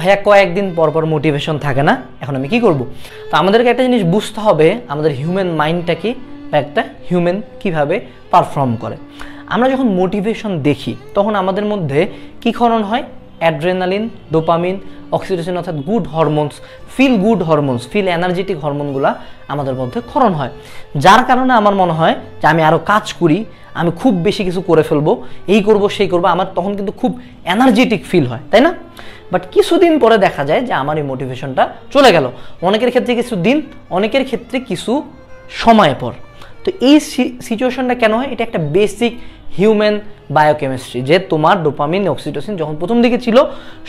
ভাইয়া কয়েকদিন পর পর মোটিভেশন থাকে না, এখন আমি কি করব? তো আমাদেরকে একটা জিনিস বুঝতে হবে, আমাদের হিউম্যান মাইন্ডটা কি বা একটা হিউম্যান কিভাবে পারফর্ম করে। আমরা যখন মোটিভেশন দেখি তখন আমাদের মধ্যে কি ক্ষরণ হয়? অ্যাড্রেনালিন, ডোপামিন, অক্সিটোসিন অর্থাৎ গুড হরমোনস, ফিল এনার্জেটিক হরমোনগুলা আমাদের মধ্যে ক্ষরণ হয়, যার কারণে আমার মনে হয় যে আমি আরও কাজ করি, আমি খুব বেশি কিছু করে ফেলবো, এই করব সেই করবো, আমার তখন কিন্তু খুব এনার্জেটিক ফিল হয়, তাই না? বাট কিছুদিন পরে দেখা যায় যে আমার এই মোটিভেশনটা চলে গেল, অনেকের ক্ষেত্রে কিছু দিন, অনেকের ক্ষেত্রে কিছু সময় পর। তো এই সিচুয়েশনটা কেন হয়? এটা একটা বেসিক হিউম্যান বায়োকেমিস্ট্রি, যে তোমার ডোপামিন, অক্সিটোসিন যখন প্রথম দিকে ছিল,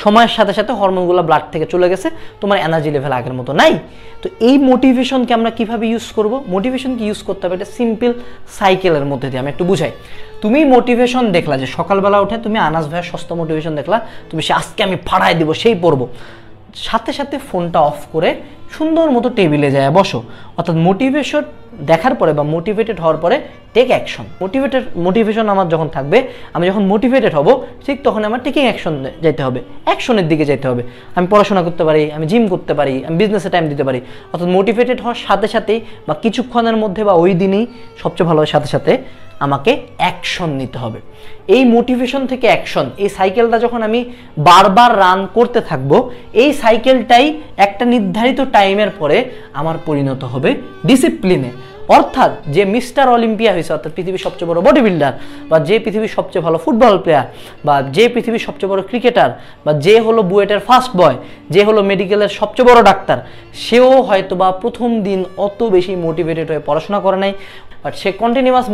সময়ের সাথে সাথে হরমোনগুলো ব্লাড থেকে চলে গেছে, তোমার এনার্জি লেভেল আগের মতো নাই। তো এই মোটিভেশনকে আমরা কিভাবে ইউজ করব? মোটিভেশনকে ইউজ করতে হবে একটা সিম্পল সাইকেলের মধ্যে দিয়ে। আমি একটু বুঝাই। তুমি মোটিভেশন দেখলা যে সকালবেলা উঠে তুমি আনাস ভাইয়ের সস্তা মোটিভেশন দেখলা, তুমি সে আজকে আমি ফাড়াই দিব, সেই পড়বো, সাথে সাথে ফোনটা অফ করে সুন্দর মতো টেবিলে যায় বসো। অর্থাৎ মোটিভেশন দেখার পরে বা মোটিভেটেড হওয়ার পরে টেক অ্যাকশন। মোটিভেশন আমার যখন থাকবে, আমি যখন মোটিভেটেড হব, ঠিক তখন আমার টেকিং অ্যাকশন যেতে হবে, অ্যাকশনের দিকে যেতে হবে। আমি পড়াশোনা করতে পারি, আমি জিম করতে পারি, আমি বিজনেসে টাইম দিতে পারি। অর্থাৎ মোটিভেটেড হওয়ার সাথে সাথেই বা কিছুক্ষণের মধ্যে বা ওই দিনই সবচেয়ে ভালো সাথে সাথে আমাকে অ্যাকশন নিতে হবে। এই মোটিভেশন থেকে অ্যাকশন, এই সাইকেলটা যখন আমি বারবার রান করতে থাকবো, এই সাইকেলটাই একটা নির্ধারিত টাইমের পরে আমার পরিণত হবে ডিসিপ্লিনে। অর্থাৎ যে মিস্টার অলিম্পিয়া হয়েছে, অর্থাৎ পৃথিবীর সবচেয়ে বড় বডি বিল্ডার, বা যে পৃথিবীর সবচেয়ে ভালো ফুটবল প্লেয়ার, বা যে পৃথিবীর সবচেয়ে বড় ক্রিকেটার, বা যে হলো বুয়েটের ফার্স্ট বয়, যে হলো মেডিকেলের সবচেয়ে বড় ডাক্তার, সেও হয়তো বা প্রথম দিন অত বেশি মোটিভেটেড হয়ে পড়াশোনা করে নাই, বাট সে কন্টিনিউয়াস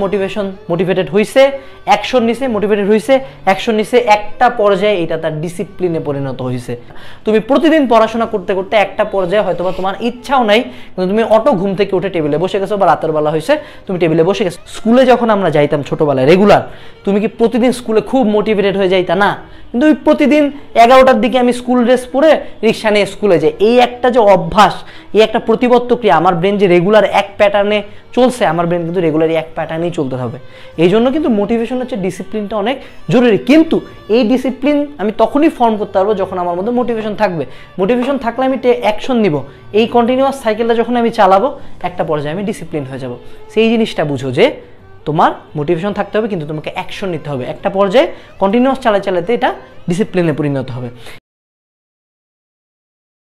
মোটিভেটেড হয়েছে, অ্যাকশন নিছে, মোটিভেটেড হয়েছে, অ্যাকশন নিছে, একটা পর্যায়ে এটা তার ডিসিপ্লিনে পরিণত হয়েছে। তুমি প্রতিদিন পড়াশোনা করতে করতে একটা পর্যায়ে হয়তো বা তোমার ইচ্ছাও নাই, কিন্তু তুমি অটো ঘুম থেকে উঠে টেবিলে বসে গেছো, বা রাতের বেলা হয়েছে তুমি টেবিলে বসে গেছো। স্কুলে যখন আমরা যাইতাম ছোটবেলায় রেগুলার, তুমি কি প্রতিদিন স্কুলে খুব মোটিভেটেড হয়ে যাইতা? না, কিন্তু ওই প্রতিদিন 11টার দিকে আমি স্কুল ড্রেস পরে রিক্সা নিয়ে স্কুলে যাই, এই একটা যে অভ্যাস, এই একটা প্রতিবদ্ধ ক্রিয়া, আমার ব্রেন যে রেগুলার এক প্যাটার্নে চলছে, আমার ব্রেন কিন্তু রেগুলারই এক প্যাটার্নেই চলতে হবে। এই জন্য কিন্তু মোটিভেশন হচ্ছে ডিসিপ্লিনটা অনেক জরুরি। কিন্তু এই ডিসিপ্লিন আমি তখনই ফর্ম করতে পারবো যখন আমার মধ্যে মোটিভেশন থাকবে। মোটিভেশন থাকলে আমি অ্যাকশন নিব, এই কন্টিনিউয়াস সাইকেলটা যখন আমি চালাবো, একটা পর্যায়ে আমি ডিসিপ্লিন হয়ে যাব। সেই জিনিসটা বুঝো যে তোমার মোটিভেশন থাকতে হবে, কিন্তু তোমাকে অ্যাকশন নিতে হবে। একটা পর্যায়ে কন্টিনিউয়াস চালাতে এটা ডিসিপ্লিনে পরিণত হবে।